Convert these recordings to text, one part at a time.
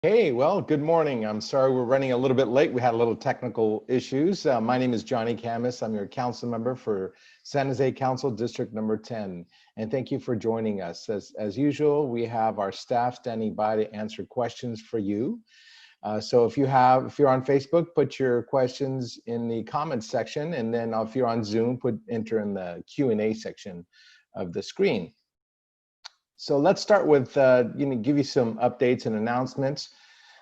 Hey, well, good morning. I'm sorry we're running a little bit late. We had a little technical issues. My name is Johnny Khamis. I'm your council member for San Jose Council District Number 10. And thank you for joining us. As usual, we have our staff standing by to answer questions for you. So if you're on Facebook, put your questions in the comments section. And then if you're on Zoom, enter in the Q&A section of the screen. So let's start with, give you some updates and announcements.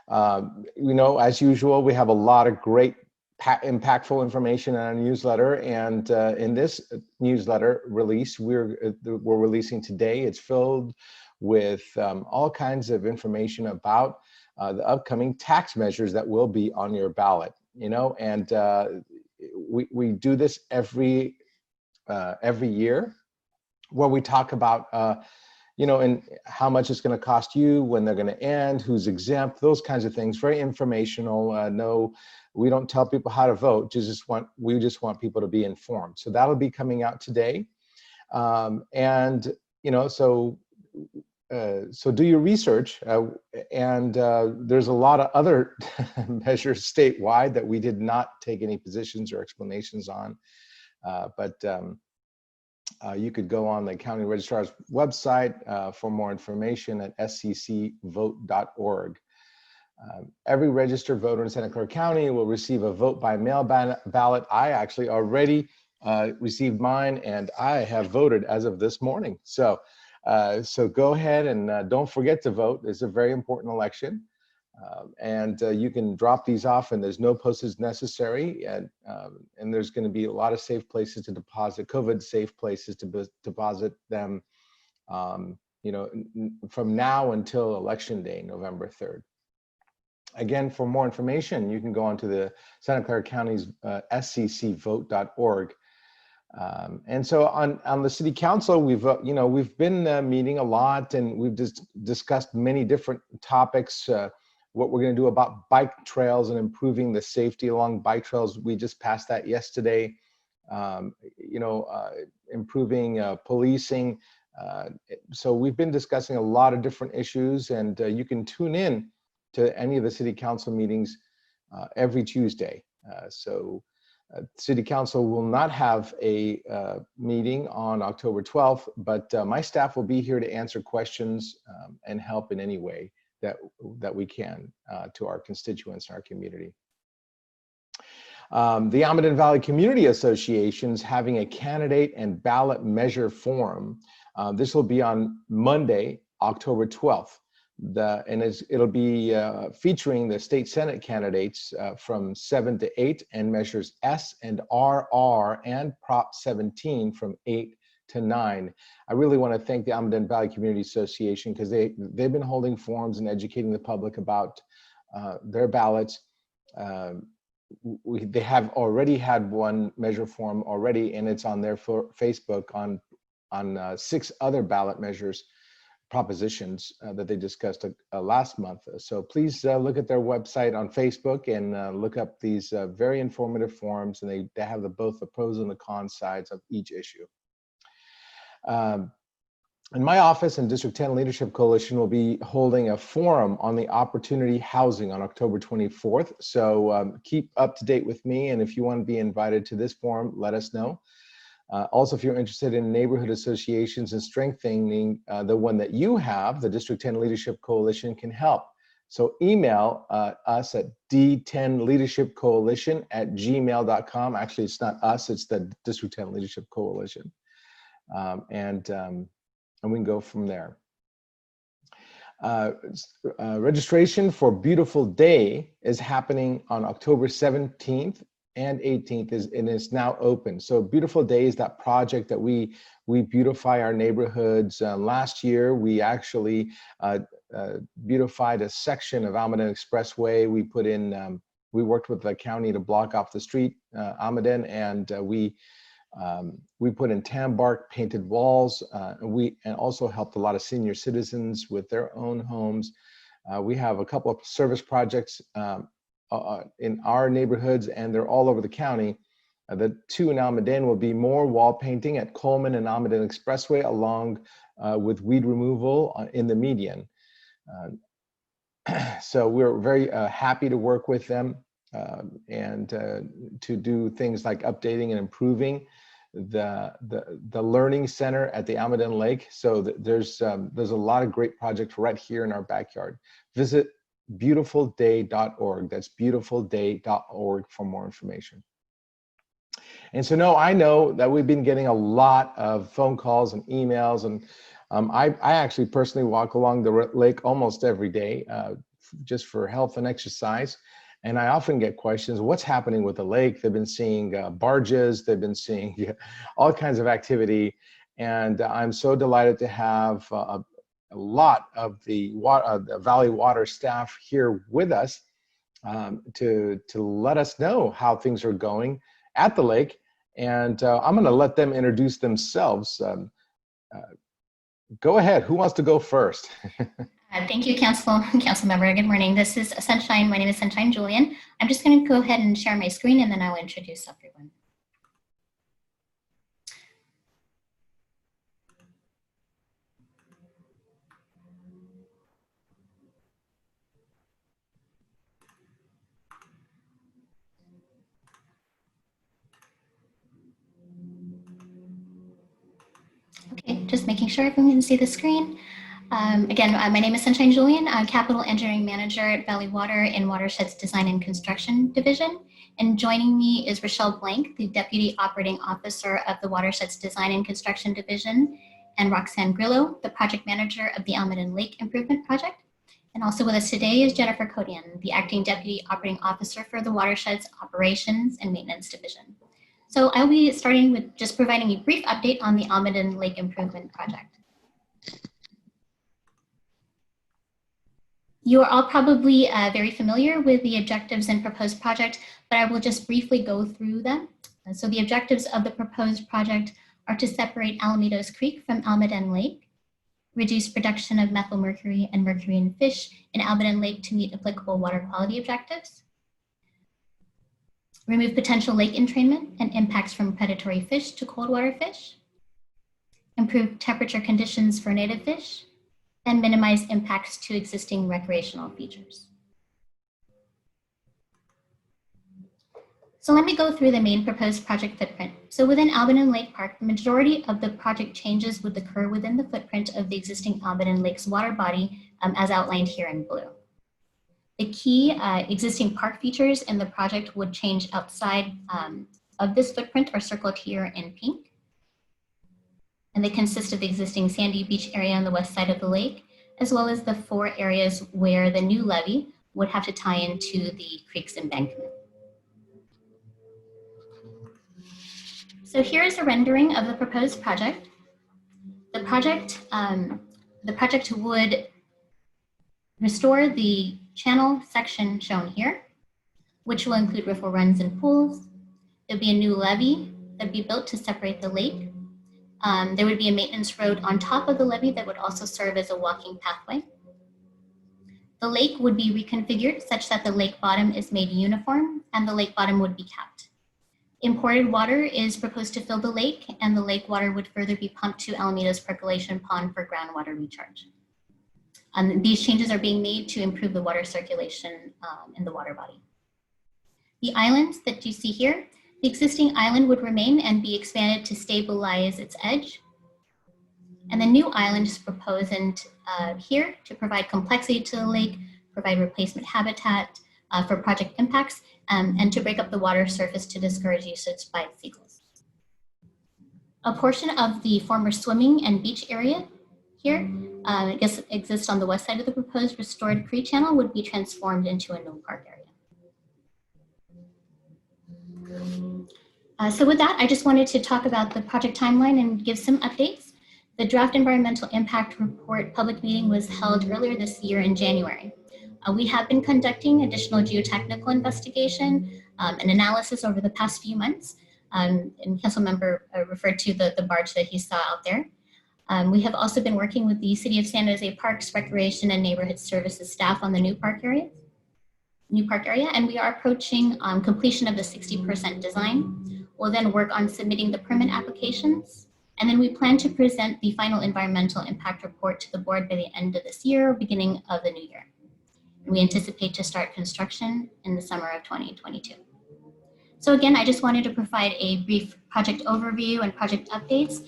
As usual, we have a lot of great, impactful information in our newsletter. And in this newsletter release, we're releasing today, it's filled with all kinds of information about the upcoming tax measures that will be on your ballot. And we do this every year, where we talk about and how much it's going to cost you, when they're going to end, who's exempt, those kinds of things. Very informational. No, we don't tell people how to vote. We just want people to be informed. So that'll be coming out today. So do your research. There's a lot of other measures statewide that we did not take any positions or explanations on, you could go on the county registrar's website for more information at sccvote.org. Every registered voter in Santa Clara County will receive a vote by mail ballot. I actually already received mine, and I have voted as of this morning. So go ahead and don't forget to vote. It's a very important election. You can drop these off, and there's no postage necessary, and there's going to be a lot of safe places to deposit, COVID safe places to deposit them, from now until Election Day, November 3rd. Again, for more information, you can go onto the Santa Clara County's sccvote.org. And so on the City Council, we've been meeting a lot, and we've discussed many different topics. What we're going to do about bike trails and improving the safety along bike trails. We just passed that yesterday. Improving policing. So we've been discussing a lot of different issues, and you can tune in to any of the City Council meetings every Tuesday. City Council will not have a meeting on October 12th, but my staff will be here to answer questions and help in any way that we can to our constituents in our community. The Almaden Valley Community Association is having a candidate and ballot measure forum. This will be on Monday, October 12th. It'll be featuring the state Senate candidates from 7 to 8, and measures S and RR and Prop 17 from 8 to 9. I really want to thank the Almaden Valley Community Association, because they've been holding forums and educating the public about their ballots. They have already had one measure forum already, and it's on their Facebook on 6 other ballot measures propositions that they discussed last month. So please look at their website on Facebook and look up these very informative forums, and they have both the pros and the cons sides of each issue. In my office and District 10 Leadership Coalition will be holding a forum on the opportunity housing on October 24th. So keep up to date with me, and if you want to be invited to this forum, let us know. Also, if you're interested in neighborhood associations and strengthening the one that you have, the District 10 Leadership Coalition can help. So email us at d10leadershipcoalition@gmail.com. Actually, it's not us, it's the District 10 Leadership Coalition. And we can go from there. Registration for Beautiful Day is happening on October 17th and 18th, and it's now open. So Beautiful Day is that project that we beautify our neighborhoods. Last year, we actually beautified a section of Almaden Expressway. We worked with the county to block off the street, Almaden, and we put in tan bark painted walls, and also helped a lot of senior citizens with their own homes. We have a couple of service projects in our neighborhoods, and they're all over the county. The 2 in Almaden will be more wall painting at Coleman and Almaden Expressway, along with weed removal in the median. So we're very happy to work with them and to do things like updating and improving the learning center at the Almaden Lake. So there's a lot of great projects right here in our backyard. Visit beautifulday.org. That's beautifulday.org for more information. And so I know that we've been getting a lot of phone calls and emails, and I actually personally walk along the lake almost every day just for health and exercise. And I often get questions, what's happening with the lake? They've been seeing barges, they've been seeing all kinds of activity. And I'm so delighted to have a lot of the Valley Water staff here with us to let us know how things are going at the lake. And I'm gonna let them introduce themselves. Go ahead, who wants to go first? Thank you, Councilmember. Good morning. This is Sunshine. My name is Sunshine Julian. I'm just going to go ahead and share my screen, and then I'll introduce everyone. Okay, just making sure everyone can see the screen. Again, my name is Sunshine Julian. I'm Capital Engineering Manager at Valley Water in Watersheds Design and Construction Division. And joining me is Rochelle Blank, the Deputy Operating Officer of the Watersheds Design and Construction Division, and Roxanne Grillo, the Project Manager of the Almaden Lake Improvement Project. And also with us today is Jennifer Kodian, the Acting Deputy Operating Officer for the Watersheds Operations and Maintenance Division. So I'll be starting with just providing a brief update on the Almaden Lake Improvement Project. You are all probably very familiar with the objectives and proposed project, but I will just briefly go through them. So the objectives of the proposed project are to separate Alamitos Creek from Almaden Lake, reduce production of methylmercury and mercury in fish in Almaden Lake to meet applicable water quality objectives, remove potential lake entrainment and impacts from predatory fish to cold water fish, improve temperature conditions for native fish, and minimize impacts to existing recreational features. So let me go through the main proposed project footprint. So within Almaden Lake Park, the majority of the project changes would occur within the footprint of the existing Almaden Lake's water body, as outlined here in blue. The key existing park features in the project would change outside of this footprint are circled here in pink. And they consist of the existing sandy beach area on the west side of the lake, as well as the 4 areas where the new levee would have to tie into the creek's embankment. So here is a rendering of the proposed project. The project would restore the channel section shown here, which will include riffle runs and pools. There'll be a new levee that'd be built to separate the lake. There would be a maintenance road on top of the levee that would also serve as a walking pathway. The lake would be reconfigured such that the lake bottom is made uniform and the lake bottom would be capped. Imported water is proposed to fill the lake, and the lake water would further be pumped to Alamitos Percolation Pond for groundwater recharge. These changes are being made to improve the water circulation in the water body. The islands that you see here, the existing island would remain and be expanded to stabilize its edge. And the new island is proposed here to provide complexity to the lake, provide replacement habitat for project impacts, and to break up the water surface to discourage usage by seagulls. A portion of the former swimming and beach area here exists on the west side of the proposed restored creek channel would be transformed into a new park area. So with that, I just wanted to talk about the project timeline and give some updates. The draft environmental impact report public meeting was held earlier this year in January. We have been conducting additional geotechnical investigation and analysis over the past few months. And Councilmember referred to the barge that he saw out there. We have also been working with the City of San Jose Parks, Recreation and Neighborhood Services staff on the new park area, and we are approaching completion of the 60% design. We'll then work on submitting the permit applications, and then we plan to present the final environmental impact report to the board by the end of this year or beginning of the new year. We anticipate to start construction in the summer of 2022. So again, I just wanted to provide a brief project overview and project updates.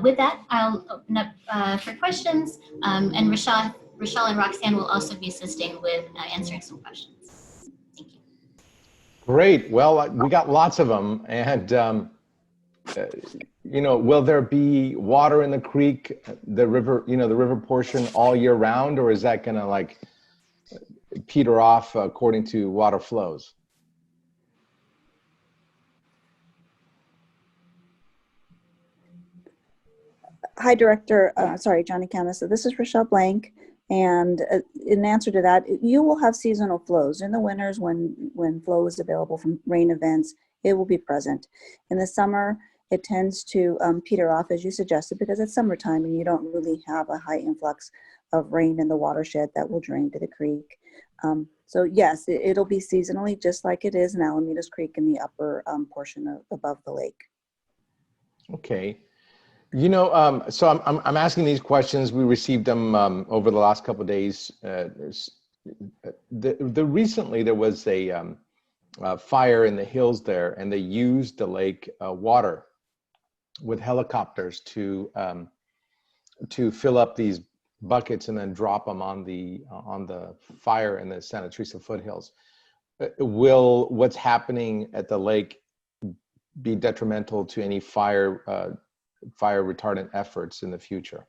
With that, I'll open up for questions, and Rochelle and Roxanne will also be assisting with answering some questions. Thank you. Great. Well, we got lots of them. And, will there be water in the creek, the river, the river portion all year round, or is that going to like peter off according to water flows? Hi, Director. Johnny Khamis. So this is Rochelle Blank. And in answer to that, you will have seasonal flows. In the winters, when flow is available from rain events, it will be present. In the summer, it tends to peter off, as you suggested, because it's summertime and you don't really have a high influx of rain in the watershed that will drain to the creek. So yes, it'll be seasonally, just like it is in Alameda's Creek in the upper portion above the lake. Okay. So I'm asking these questions. We received them over the last couple of days. Recently there was a fire in the hills there, and they used the lake water with helicopters to fill up these buckets and then drop them on the fire in the Santa Teresa foothills. Will what's happening at the lake be detrimental to any fire retardant efforts in the future?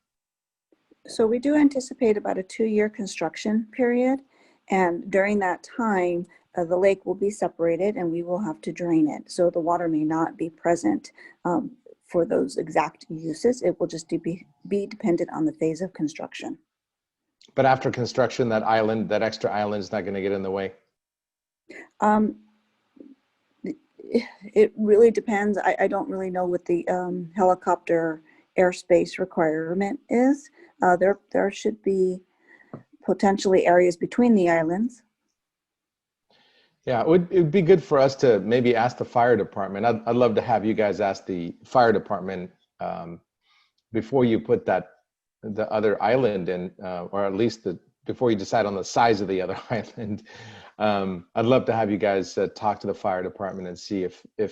So we do anticipate about a 2-year construction period, and during that time the lake will be separated and we will have to drain it. So the water may not be present for those exact uses. It will just be dependent on the phase of construction. But after construction, that extra island is not going to get in the way? It really depends. I don't really know what the helicopter airspace requirement is. There should be potentially areas between the islands. Yeah, it would be good for us to maybe ask the fire department. I'd love to have you guys ask the fire department before you put the other island in, or at least before you decide on the size of the other island. I'd love to have you guys talk to the fire department and see if it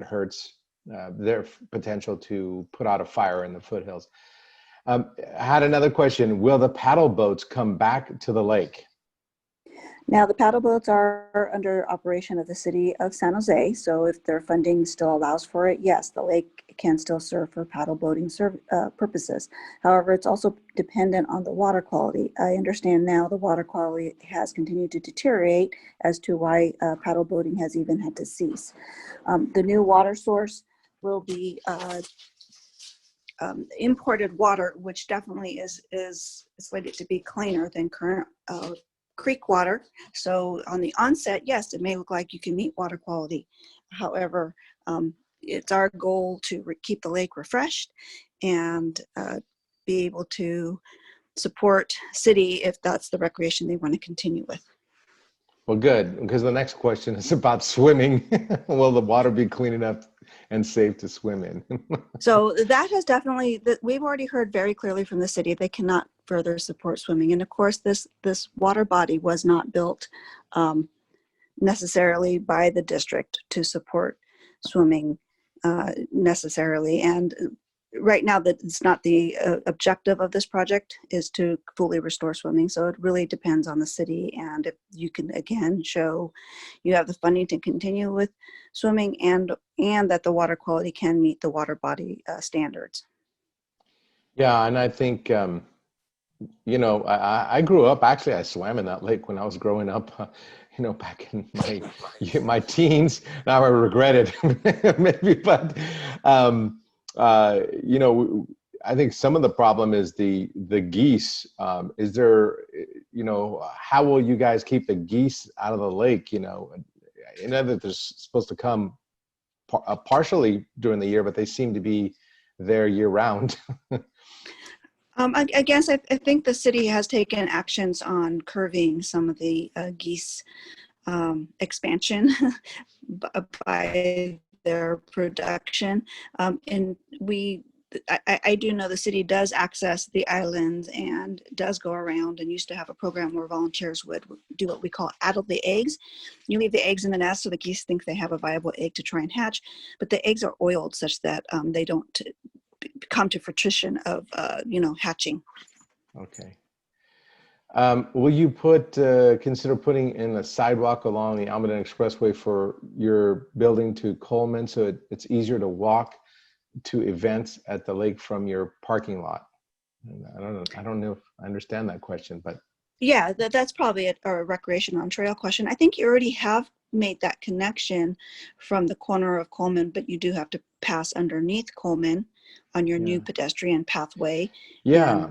hurts their potential to put out a fire in the foothills. I had another question. Will the paddle boats come back to the lake? Now, the paddle boats are under operation of the city of San Jose. So if their funding still allows for it, yes, the lake can still serve for paddle boating purposes. However, it's also dependent on the water quality. I understand now the water quality has continued to deteriorate as to why paddle boating has even had to cease. The new water source will be imported water, which definitely is slated to be cleaner than current creek water. So on the onset, yes, it may look like you can meet water quality. However, it's our goal to keep the lake refreshed and be able to support city if that's the recreation they want to continue with. Well, good, because the next question is about swimming. Will the water be clean enough and safe to swim in? So that has definitely, we've already heard very clearly from the city they cannot further support swimming. And of course, this water body was not built necessarily by the district to support swimming necessarily. And right now, that it's not the objective of this project is to fully restore swimming. So it really depends on the city, and if you can again show you have the funding to continue with swimming, and that the water quality can meet the water body standards. Yeah, and I think I grew up. Actually, I swam in that lake when I was growing up. Back in my teens. Now I regret it, maybe, but. I think some of the problem is the geese. Is there, how will you guys keep the geese out of the lake? I know that they're supposed to come partially during the year, but they seem to be there year round. I guess I think the city has taken actions on curbing some of the geese expansion by their production, and I do know the city does access the islands and does go around, and used to have a program where volunteers would do what we call addle the eggs. You leave the eggs in the nest so the geese think they have a viable egg to try and hatch, but the eggs are oiled such that they don't come to fruition of, hatching. Okay. Will you consider putting in a sidewalk along the Almaden Expressway for your building to Coleman so it's easier to walk to events at the lake from your parking lot? I don't know if I understand that question, but. Yeah, that's probably a recreation on trail question. I think you already have made that connection from the corner of Coleman, but you do have to pass underneath Coleman on your new pedestrian pathway. Yeah.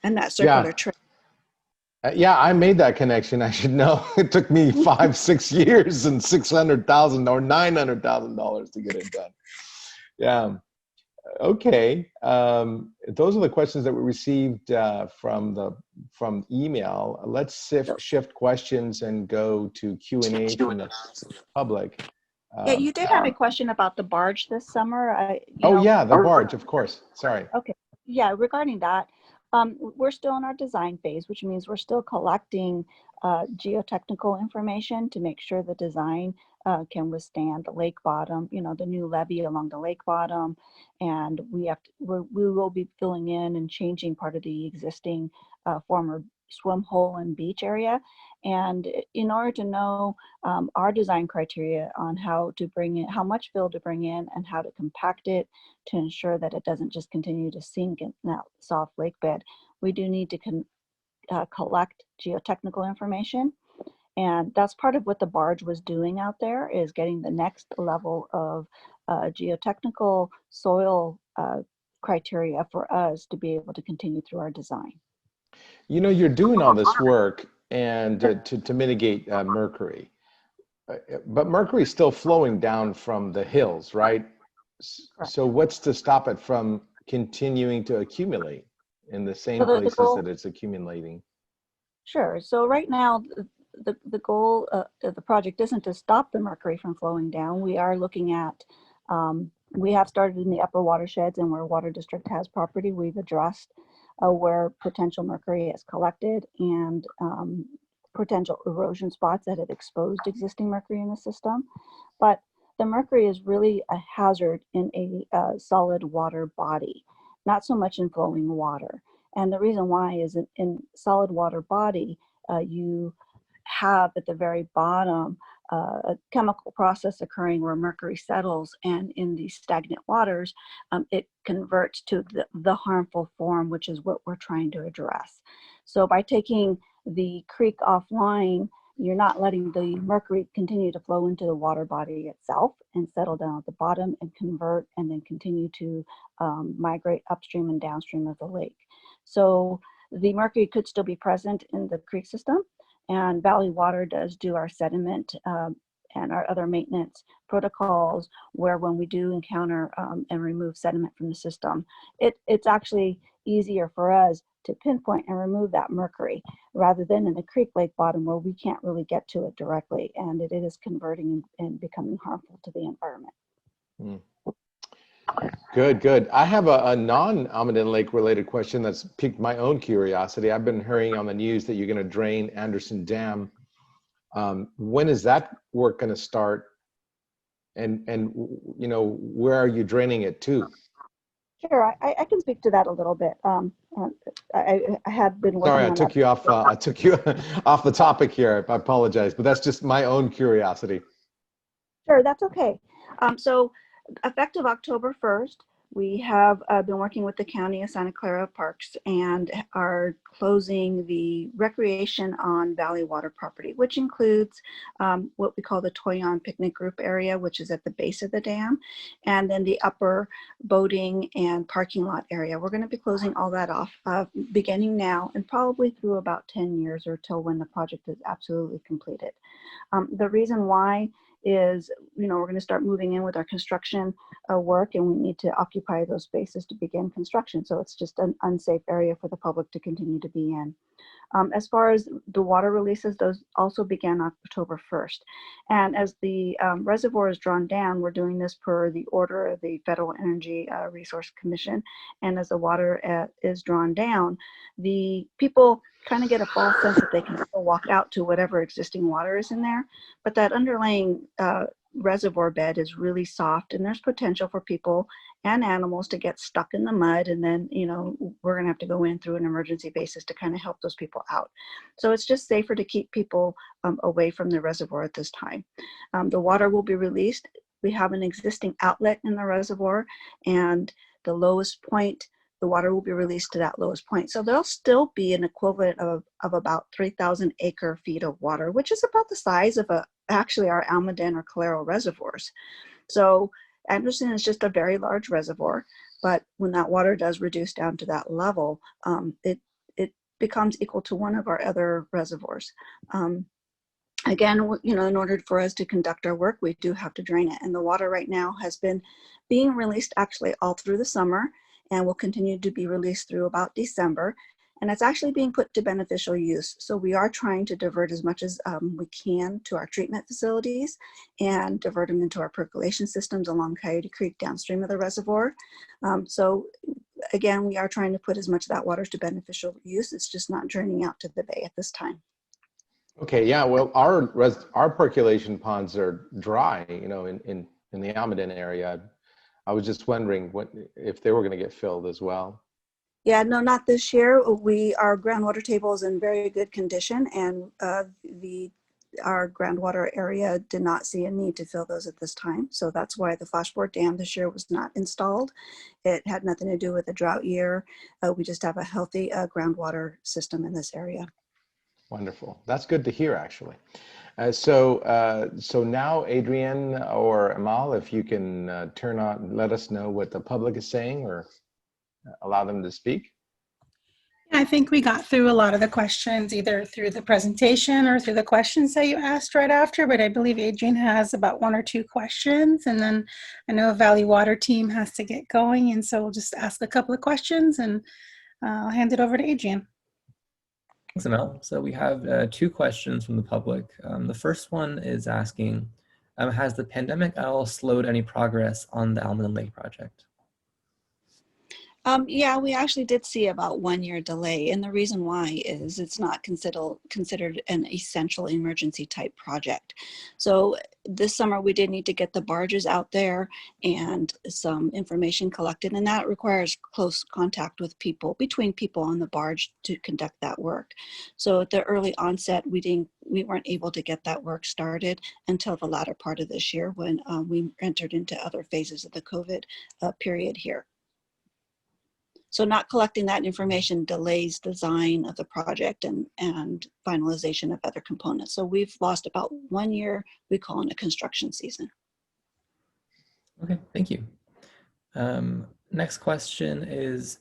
And that circular trail. Yeah, I made that connection. I should know. It took me 5-6 years and $600,000 or $900,000 to get it done. Yeah. Okay. Those are the questions that we received from email. Let's shift questions and go to Q&A from the public. Yeah, you did have a question about the barge this summer. Yeah, the barge, of course. Sorry. Okay. Yeah, regarding that, we're still in our design phase, which means we're still collecting geotechnical information to make sure the design can withstand the lake bottom, the new levee along the lake bottom. And we will be filling in and changing part of the existing former swim hole and beach area. And in order to know our design criteria on how to bring in, how much fill to bring in and how to compact it to ensure that it doesn't just continue to sink in that soft lake bed, we do need to collect geotechnical information. And that's part of what the barge was doing out there, is getting the next level of geotechnical soil criteria for us to be able to continue through our design. You're doing all this work and to mitigate mercury, but mercury is still flowing down from the hills, right? Correct. So what's to stop it from continuing to accumulate in the same places that it's accumulating? Sure. So right now, the goal of the project isn't to stop the mercury from flowing down. We are looking at, we have started in the upper watersheds, and where Water District has property, we've addressed where potential mercury is collected and potential erosion spots that have exposed existing mercury in the system. But the mercury is really a hazard in a solid water body, not so much in flowing water. And the reason why is in solid water body, you have at the very bottom a chemical process occurring where mercury settles, and in these stagnant waters, it converts to the harmful form, which is what we're trying to address. So by taking the creek offline, you're not letting the mercury continue to flow into the water body itself and settle down at the bottom and convert and then continue to migrate upstream and downstream of the lake. So the mercury could still be present in the creek system, and Valley Water does do our sediment and our other maintenance protocols, where when we do encounter and remove sediment from the system, it's actually easier for us to pinpoint and remove that mercury rather than in the creek lake bottom where we can't really get to it directly, and it is converting and becoming harmful to the environment. Good. I have a non-Almaden Lake related question that's piqued my own curiosity. I've been hearing on the news that you're going to drain Anderson Dam. When is that work going to start? And where are you draining it to? Sure, I can speak to that a little bit. I had been working Sorry, on I took you off the topic here. I apologize, but that's just my own curiosity. Sure, that's okay. So effective October 1st, we have been working with the County of Santa Clara Parks and are closing the recreation on Valley Water property, which includes what we call the Toyon Picnic Group area, which is at the base of the dam, and then the upper boating and parking lot area. We're going to be closing all that off beginning now and probably through about 10 years or till when the project is absolutely completed. The reason why is, we're going to start moving in with our construction work, and we need to occupy those spaces to begin construction. So it's just an unsafe area for the public to continue to be in. As far as the water releases, those also began on October 1st. And as the reservoir is drawn down, we're doing this per the order of the Federal Energy Resource Commission. And as the water is drawn down, the people kind of get a false sense that they can still walk out to whatever existing water is in there. But that underlying reservoir bed is really soft, and there's potential for people and animals to get stuck in the mud, and then we're going to have to go in through an emergency basis to kind of help those people out. So it's just safer to keep people away from the reservoir at this time. The water will be released. We have an existing outlet in the reservoir, and the lowest point, the water will be released to that lowest point. So there'll still be an equivalent of about 3,000 acre feet of water, which is about the size of actually our Almaden or Calero reservoirs. So Anderson is just a very large reservoir, but when that water does reduce down to that level, it becomes equal to one of our other reservoirs. Again, in order for us to conduct our work, we do have to drain it. And the water right now has been being released actually all through the summer, and will continue to be released through about December. And it's actually being put to beneficial use. So we are trying to divert as much as we can to our treatment facilities and divert them into our percolation systems along Coyote Creek downstream of the reservoir. So again, we are trying to put as much of that water to beneficial use. It's just not draining out to the bay at this time. Okay, yeah, well, our percolation ponds are dry, in the Almaden area. I was just wondering if they were going to get filled as well. Yeah, no, not this year. Our groundwater table is in very good condition, and our groundwater area did not see a need to fill those at this time. So that's why the Flashboard Dam this year was not installed. It had nothing to do with a drought year. We just have a healthy groundwater system in this area. Wonderful. That's good to hear, actually. So now, Adrienne or Amal, if you can turn on, let us know what the public is saying, or allow them to speak. I think we got through a lot of the questions, either through the presentation or through the questions that you asked right after, but I believe Adrienne has about 1 or 2 questions, and then I know Valley Water team has to get going, and so we'll just ask a couple of questions, and I'll hand it over to Adrienne. Thanks, Amel. So we have 2 questions from the public. The first one is asking, has the pandemic at all slowed any progress on the Almaden Lake project? Yeah, we actually did see about 1 year delay, and the reason why is it's not considered an essential emergency type project. So this summer we did need to get the barges out there and some information collected, and that requires close contact with people, between people on the barge, to conduct that work. So at the early onset, we weren't able to get that work started until the latter part of this year, when we entered into other phases of the COVID period here. So not collecting that information delays design of the project and finalization of other components. So we've lost about 1 year, we call it a construction season. Okay, thank you. Next question is,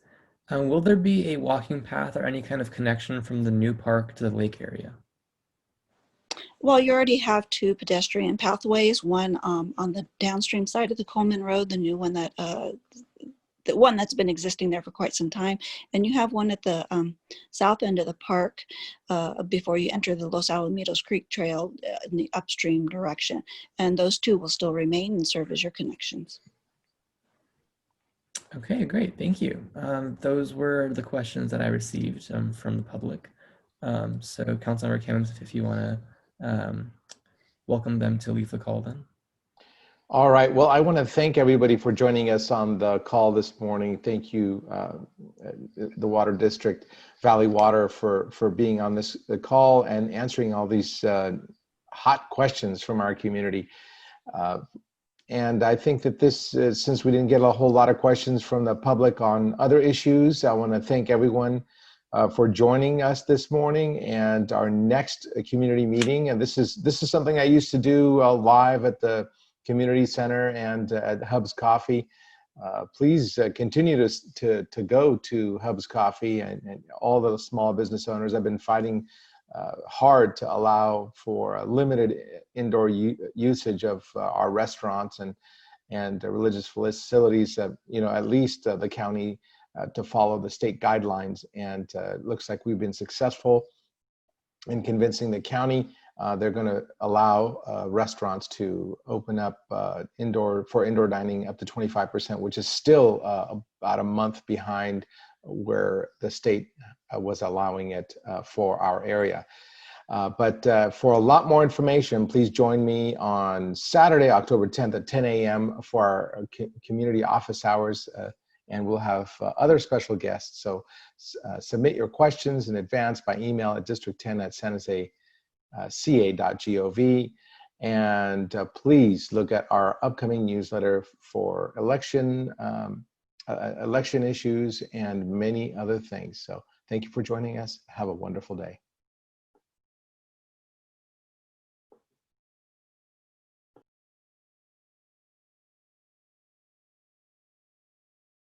will there be a walking path or any kind of connection from the new park to the lake area? Well, you already have 2 pedestrian pathways, one on the downstream side of the Coleman Road, the new one that the one that's been existing there for quite some time, and you have one at the south end of the park before you enter the Los Alamitos Creek Trail in the upstream direction, and those 2 will still remain and serve as your connections. Okay, great, thank you. Those were the questions that I received from the public. So Councilmember Khamis, if you want to welcome them to leave the call then. All right. Well, I want to thank everybody for joining us on the call this morning. Thank you, the Water District, Valley Water, for being on this call and answering all these hot questions from our community. And I think that this, since we didn't get a whole lot of questions from the public on other issues, I want to thank everyone for joining us this morning. And our next community meeting, and this is something I used to do live at the Community Center and at Hub's Coffee. Please continue to go to Hub's Coffee, and all the small business owners have been fighting hard to allow for limited indoor usage of our restaurants and religious facilities. At least the county to follow the state guidelines, and it looks like we've been successful in convincing the county. They're going to allow restaurants to open up for indoor dining up to 25%, which is still about a month behind where the state was allowing it for our area. But for a lot more information, please join me on Saturday, October 10th at 10 a.m. for our community office hours, and we'll have other special guests. So submit your questions in advance by email at district10@sanjoseca.gov. And please look at our upcoming newsletter for election issues and many other things. So thank you for joining us. Have a wonderful day.